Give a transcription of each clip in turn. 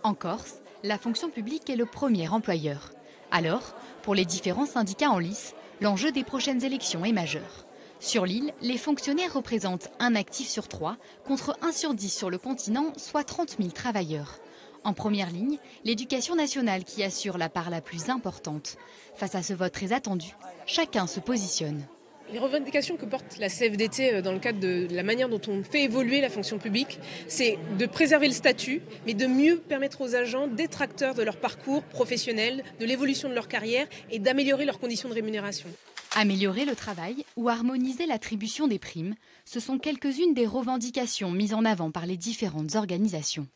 En Corse, la fonction publique est le premier employeur. Alors, pour les différents syndicats en lice, l'enjeu des prochaines élections est majeur. Sur l'île, les fonctionnaires représentent un actif sur 3, contre 1 sur 10 sur le continent, soit 30 000 travailleurs. En première ligne, l'éducation nationale qui assure la part la plus importante. Face à ce vote très attendu, chacun se positionne. Les revendications que porte la CFDT dans le cadre de la manière dont on fait évoluer la fonction publique, c'est de préserver le statut, mais de mieux permettre aux agents d'être acteurs de leur parcours professionnel, de l'évolution de leur carrière et d'améliorer leurs conditions de rémunération. Améliorer le travail ou harmoniser l'attribution des primes, ce sont quelques-unes des revendications mises en avant par les différentes organisations.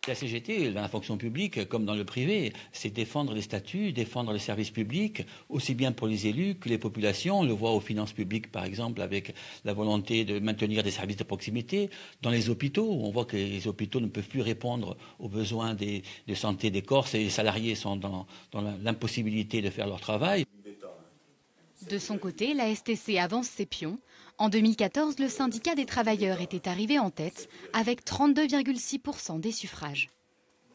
La CGT, dans la fonction publique comme dans le privé, c'est défendre les statuts, défendre les services publics, aussi bien pour les élus que les populations. On le voit aux finances publiques, par exemple, avec la volonté de maintenir des services de proximité. Dans les hôpitaux, on voit que les hôpitaux ne peuvent plus répondre aux besoins de santé des Corses et les salariés sont dans l'impossibilité de faire leur travail. De son côté, la STC avance ses pions. En 2014, le syndicat des travailleurs était arrivé en tête avec 32,6% des suffrages.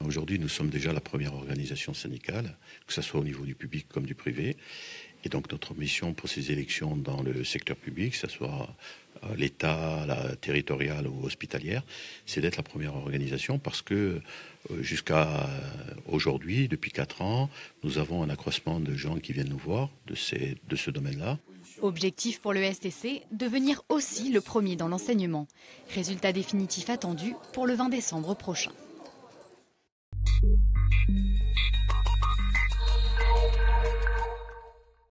Aujourd'hui, nous sommes déjà la première organisation syndicale, que ce soit au niveau du public comme du privé. Et donc notre mission pour ces élections dans le secteur public, que ce soit l'État, la territoriale ou hospitalière, c'est d'être la première organisation parce que jusqu'à aujourd'hui, depuis 4 ans, nous avons un accroissement de gens qui viennent nous voir de ce domaine-là. Objectif pour le STC, devenir aussi le premier dans l'enseignement. Résultat définitif attendu pour le 20 décembre prochain.